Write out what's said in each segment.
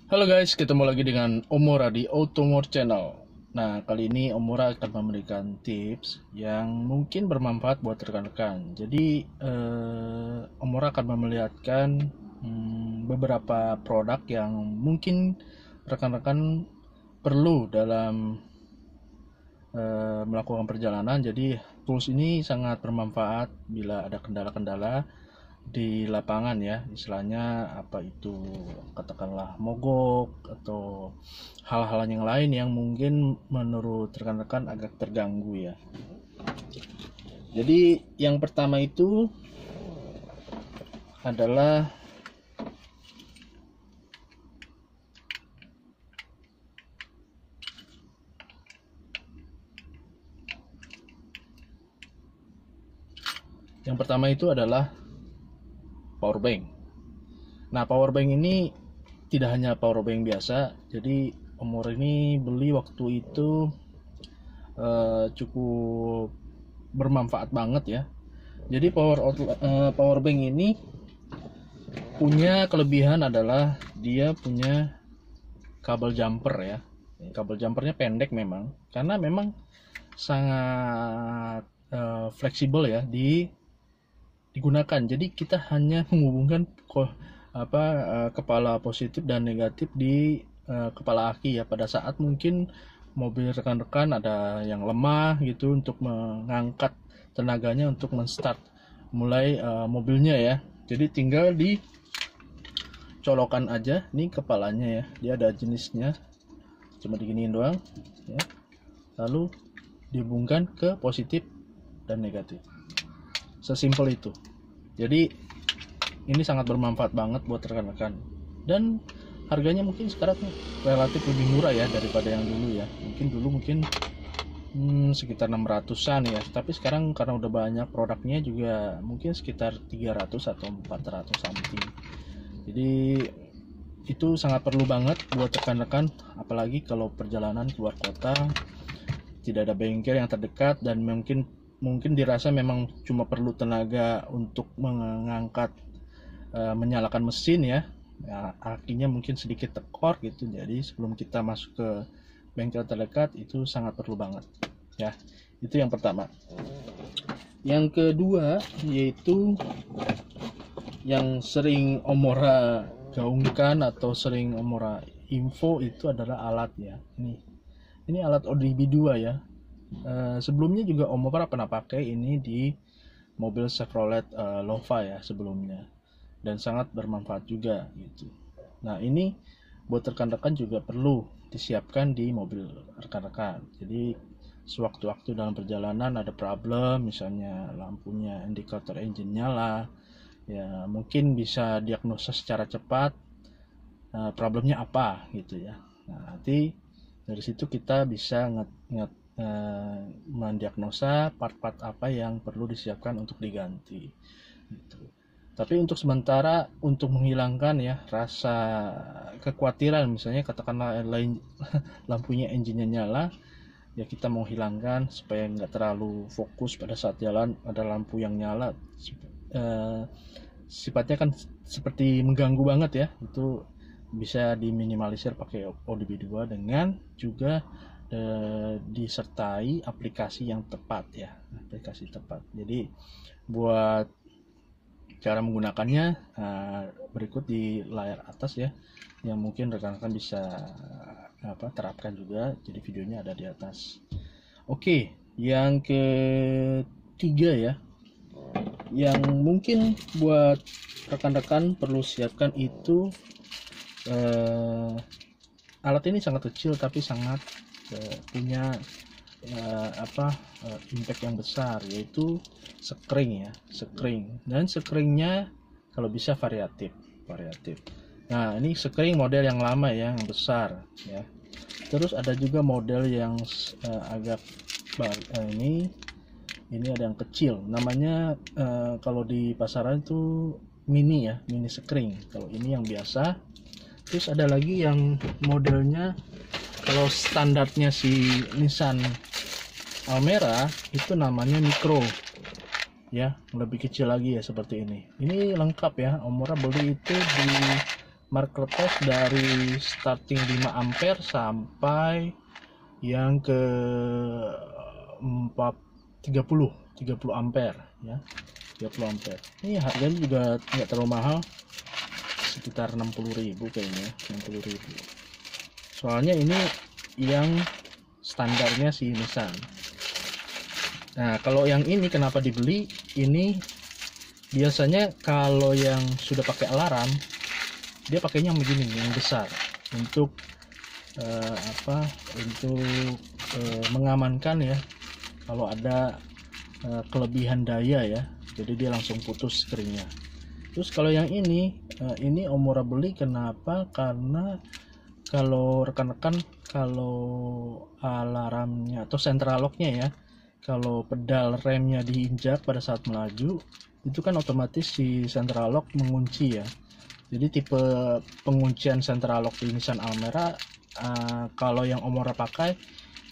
Halo guys, ketemu lagi dengan Omura di Automore Channel. Nah, kali ini Omura akan memberikan tips yang mungkin bermanfaat buat rekan-rekan. Jadi, Omura akan memperlihatkan beberapa produk yang mungkin rekan-rekan perlu dalam melakukan perjalanan. Jadi, tools ini sangat bermanfaat bila ada kendala-kendala di lapangan ya, istilahnya apa itu, katakanlah mogok atau hal-hal yang lain yang mungkin menurut rekan-rekan agak terganggu ya. Jadi yang pertama itu adalah power bank. Nah, power bank ini tidak hanya power bank biasa. Jadi Omor ini beli waktu itu cukup bermanfaat banget ya. Jadi power bank ini punya kelebihan adalah dia punya kabel jumper ya. Kabel jumpernya pendek memang, karena memang sangat fleksibel ya digunakan. Jadi kita hanya menghubungkan kepala positif dan negatif di kepala aki ya, pada saat mungkin mobil rekan-rekan ada yang lemah gitu, untuk mengangkat tenaganya untuk menstart mulai mobilnya ya. Jadi tinggal dicolokan aja nih kepalanya ya, dia ada jenisnya, cuma diginiin doang ya, lalu dihubungkan ke positif dan negatif, sesimpel itu. Jadi ini sangat bermanfaat banget buat rekan-rekan, dan harganya mungkin sekarang relatif lebih murah ya daripada yang dulu ya. Mungkin sekitar 600-an ya, tapi sekarang karena udah banyak produknya juga mungkin sekitar 300 atau 400 something. Jadi itu sangat perlu banget buat rekan-rekan, apalagi kalau perjalanan keluar kota, tidak ada bengkel yang terdekat, dan mungkin dirasa memang cuma perlu tenaga untuk mengangkat menyalakan mesin ya, akinya mungkin sedikit tekor gitu. Jadi sebelum kita masuk ke bengkel terdekat itu sangat perlu banget ya. Itu yang pertama. Yang kedua yaitu yang sering Omora gaungkan atau sering Omora info, itu adalah alatnya. Ini alat ODB2 ya. Sebelumnya juga Omora pernah pakai ini di mobil Chevrolet Nova ya sebelumnya, dan sangat bermanfaat juga gitu. Nah, ini buat rekan-rekan juga perlu disiapkan di mobil rekan-rekan. Jadi sewaktu-waktu dalam perjalanan ada problem, misalnya lampunya indikator engine nyala ya, mungkin bisa diagnosa secara cepat problemnya apa gitu ya. Nah, nanti dari situ kita bisa mendiagnosa part-part apa yang perlu disiapkan untuk diganti gitu. Tapi untuk sementara, untuk menghilangkan ya rasa kekhawatiran, misalnya katakanlah lampunya engine-nya nyala ya, kita mau hilangkan supaya nggak terlalu fokus pada saat jalan ada lampu yang nyala, sifatnya kan seperti mengganggu banget ya. Itu bisa diminimalisir pakai ODB2 dengan juga disertai aplikasi yang tepat ya, aplikasi tepat. Jadi buat cara menggunakannya berikut di layar atas ya, yang mungkin rekan-rekan bisa terapkan juga. Jadi videonya ada di atas. Oke, yang ketiga ya, yang mungkin buat rekan-rekan perlu siapkan itu alat ini sangat kecil tapi sangat punya impact yang besar, yaitu sekring ya, sekring. Dan sekringnya kalau bisa variatif. Nah, ini sekring model yang lama ya, yang besar ya. Terus ada juga model yang agak ini ada yang kecil, namanya kalau di pasaran itu mini ya, mini sekring. Kalau ini yang biasa. Terus ada lagi yang modelnya, kalau standarnya si Nissan Almera itu namanya micro ya, lebih kecil lagi ya, seperti ini lengkap ya. Omora beli itu di marker test dari starting 5 ampere sampai yang ke 30 ampere ya, 30 ampere. Ini harganya juga nggak terlalu mahal, sekitar 60.000 kayaknya, 60.000. Soalnya ini yang standarnya si Nissan. Nah, kalau yang ini kenapa dibeli? Ini biasanya kalau yang sudah pakai alarm, dia pakainya yang begini, yang besar, untuk mengamankan ya, kalau ada kelebihan daya ya, jadi dia langsung putus screennya. Terus kalau yang ini Omura beli kenapa? Karena kalau rekan-rekan, kalau alarmnya atau central locknya ya, kalau pedal remnya diinjak pada saat melaju, itu kan otomatis si central lock mengunci ya. Jadi tipe penguncian central lock di Nissan Almera, kalau yang Omura pakai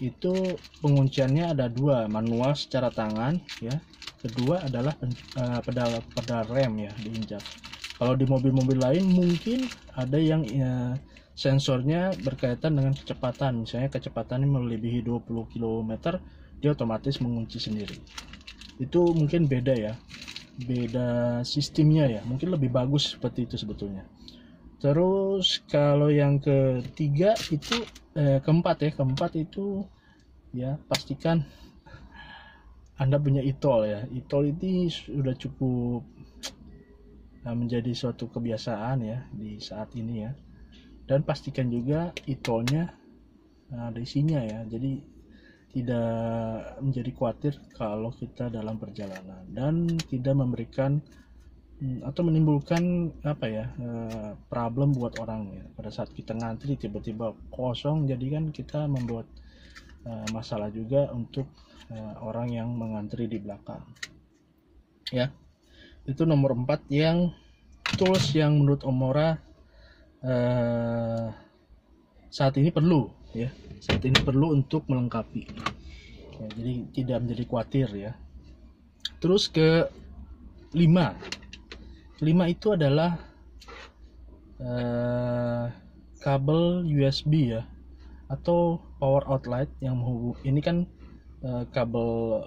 itu pengunciannya ada dua, manual secara tangan ya, kedua adalah pedal rem ya diinjak. Kalau di mobil-mobil lain mungkin ada yang sensornya berkaitan dengan kecepatan, misalnya kecepatannya melebihi 20 km, dia otomatis mengunci sendiri. Itu mungkin beda ya, beda sistemnya ya, mungkin lebih bagus seperti itu sebetulnya. Terus kalau yang ketiga itu keempat itu ya, pastikan Anda punya e-tol ya. E-tol ini sudah cukup menjadi suatu kebiasaan ya di saat ini ya. Dan pastikan juga e-tolnya ada isinya ya, jadi tidak menjadi khawatir kalau kita dalam perjalanan, dan tidak memberikan atau menimbulkan problem buat orang ya. Pada saat kita ngantri tiba-tiba kosong, jadi kan kita membuat masalah juga untuk orang yang mengantri di belakang ya. Itu nomor 4 yang tools yang menurut Omura saat ini perlu ya, saat ini perlu untuk melengkapi ya, jadi tidak menjadi khawatir ya. Terus ke 5 itu adalah kabel USB ya, atau power outlet yang menghubung. Ini kan kabel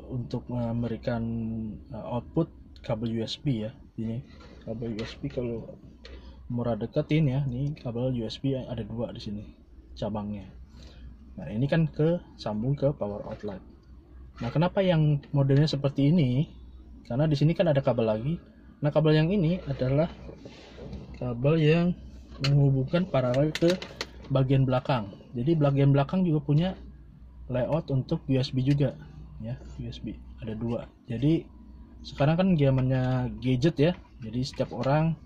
untuk memberikan output kabel USB ya. Ini kabel USB, kalau murah deketin ya, nih kabel USB ada 2 di sini cabangnya. Nah, ini kan sambung ke power outlet. Nah, kenapa yang modelnya seperti ini? Karena di sini kan ada kabel lagi. Nah, kabel yang ini adalah kabel yang menghubungkan paralel ke bagian belakang. Jadi bagian belakang juga punya layout untuk USB juga ya, USB ada 2. Jadi sekarang kan zamannya gadget ya, jadi setiap orang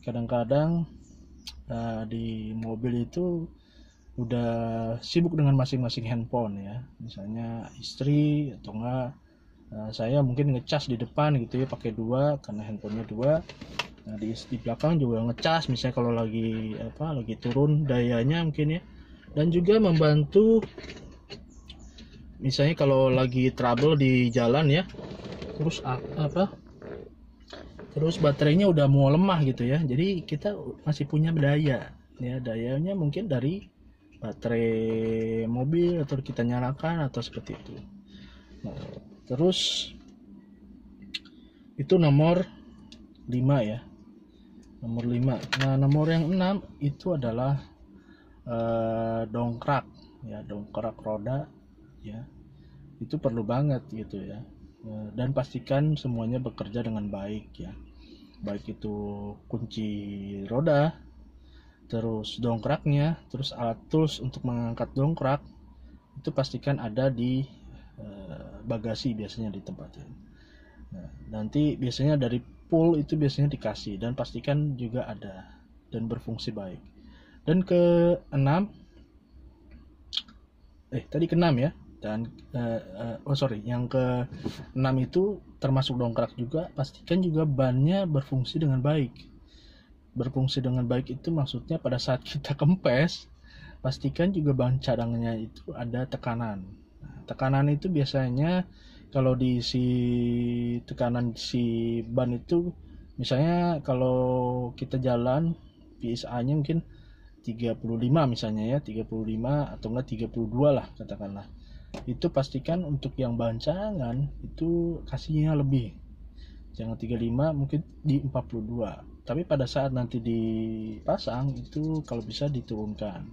kadang-kadang di mobil itu udah sibuk dengan masing-masing handphone ya. Misalnya istri atau enggak saya mungkin ngecas di depan gitu ya, pakai 2 karena handphonenya 2. Nah, di belakang juga ngecas misalnya kalau lagi turun dayanya mungkin ya. Dan juga membantu misalnya kalau lagi trouble di jalan ya, terus baterainya udah mau lemah gitu ya, jadi kita masih punya daya ya, dayanya mungkin dari baterai mobil atau kita nyalakan atau seperti itu. Nah, terus itu nomor 5 ya, nomor 5. Nah, nomor yang 6 itu adalah dongkrak ya, dongkrak roda ya, itu perlu banget gitu ya. Dan pastikan semuanya bekerja dengan baik ya, baik itu kunci roda, terus dongkraknya, terus alat tools untuk mengangkat dongkrak, itu pastikan ada di bagasi biasanya di tempatnya. Nah, nanti biasanya dari pool itu biasanya dikasih, dan pastikan juga ada dan berfungsi baik. Dan ke-6 tadi ke-6 ya, dan yang ke-6 itu termasuk dongkrak juga, pastikan juga bannya berfungsi dengan baik. Berfungsi dengan baik itu maksudnya pada saat kita kempes, pastikan juga ban cadangannya itu ada tekanan. Nah, tekanan itu biasanya kalau diisi tekanan si ban itu, misalnya kalau kita jalan PSI-nya mungkin 35 misalnya ya, 35 atau enggak 32 lah katakanlah. Itu pastikan untuk yang bancangan itu kasihnya lebih. Jangan 35, mungkin di 42. Tapi pada saat nanti dipasang itu kalau bisa diturunkan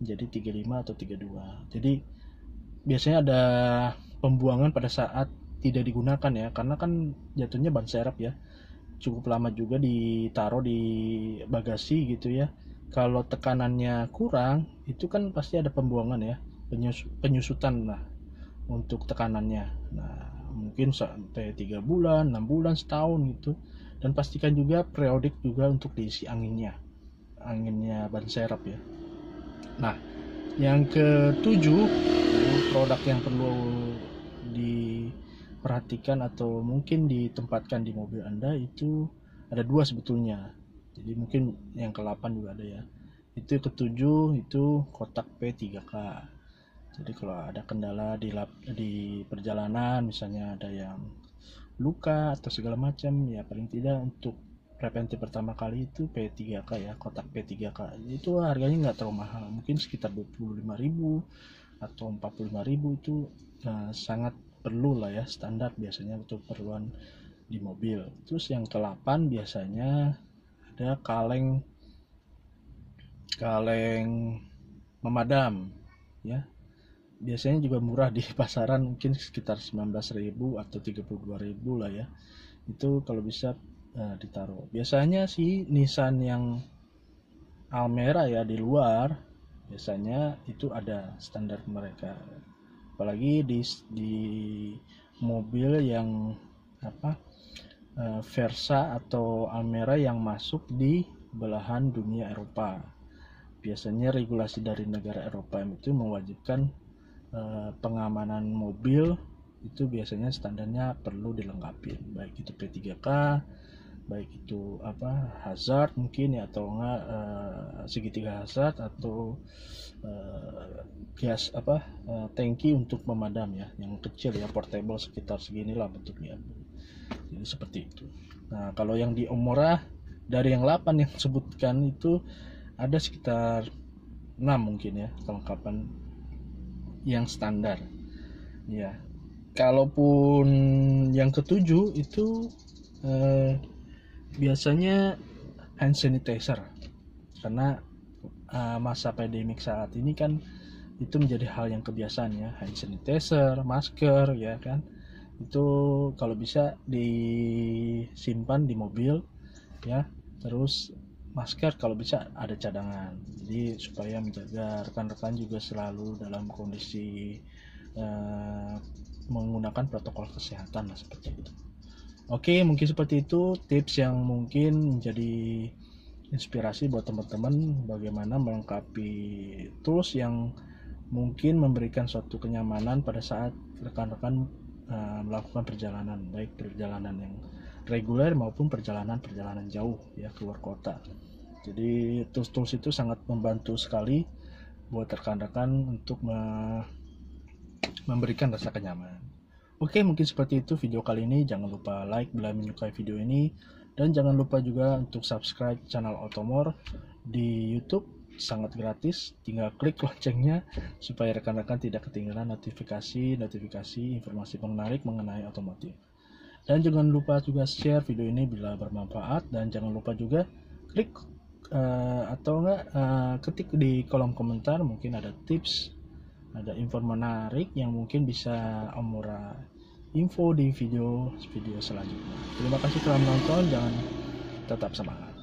jadi 35 atau 32. Jadi biasanya ada pembuangan pada saat tidak digunakan ya, karena kan jatuhnya ban serep ya, cukup lama juga ditaruh di bagasi gitu ya. Kalau tekanannya kurang itu kan pasti ada pembuangan ya, penyusutan lah untuk tekanannya. Nah mungkin sampai 3 bulan, 6 bulan, setahun gitu. Dan pastikan juga periodik juga untuk diisi anginnya ban serep ya. Nah yang ketujuh, produk yang perlu diperhatikan atau mungkin ditempatkan di mobil Anda itu ada 2 sebetulnya. Jadi mungkin yang ke-8 juga ada ya. Itu ke-7 itu kotak P3K. Jadi kalau ada kendala di perjalanan, misalnya ada yang luka atau segala macam ya, paling tidak untuk preventif pertama kali itu P3K ya, kotak P3K. Itu harganya nggak terlalu mahal, mungkin sekitar 25.000 atau 45.000. Itu sangat perlu lah ya, standar biasanya untuk keperluan di mobil. Terus yang ke-8 biasanya ada kaleng memadam ya, biasanya juga murah di pasaran, mungkin sekitar 19.000 atau 32.000 lah ya. Itu kalau bisa ditaruh. Biasanya sih Nissan yang Almera ya di luar biasanya itu ada standar mereka, apalagi di mobil yang Versa atau Almera yang masuk di belahan dunia Eropa. Biasanya regulasi dari negara Eropa itu mewajibkan pengamanan mobil itu biasanya standarnya perlu dilengkapi, baik itu P3K, baik itu hazard mungkin ya, atau enggak segitiga hazard, atau gas tangki untuk memadam ya, yang kecil ya, portable sekitar seginilah bentuknya. Jadi seperti itu. Nah kalau yang di Omora dari yang 8 yang sebutkan itu ada sekitar 6 mungkin ya kelengkapan yang standar ya. Kalaupun yang ke-7 itu biasanya hand sanitizer, karena masa pandemik saat ini kan itu menjadi hal yang kebiasaan ya, hand sanitizer, masker ya kan. Itu kalau bisa disimpan di mobil ya. Terus masker kalau bisa ada cadangan, jadi supaya menjaga rekan-rekan juga selalu dalam kondisi menggunakan protokol kesehatan lah, seperti itu. Oke, mungkin seperti itu tips yang mungkin menjadi inspirasi buat teman-teman bagaimana melengkapi tools yang mungkin memberikan suatu kenyamanan pada saat rekan-rekan melakukan perjalanan, baik perjalanan yang reguler maupun perjalanan jauh ya, keluar kota. Jadi tools itu sangat membantu sekali buat rekan-rekan untuk memberikan rasa kenyamanan. Oke, mungkin seperti itu video kali ini. Jangan lupa like bila menyukai video ini, dan jangan lupa juga untuk subscribe channel Automore di YouTube. Sangat gratis, tinggal klik loncengnya supaya rekan-rekan tidak ketinggalan notifikasi informasi menarik mengenai otomotif. Dan jangan lupa juga share video ini bila bermanfaat, dan jangan lupa juga klik ketik di kolom komentar, mungkin ada tips, ada info menarik yang mungkin bisa Omora info di video selanjutnya. Terima kasih telah menonton, jangan tetap semangat.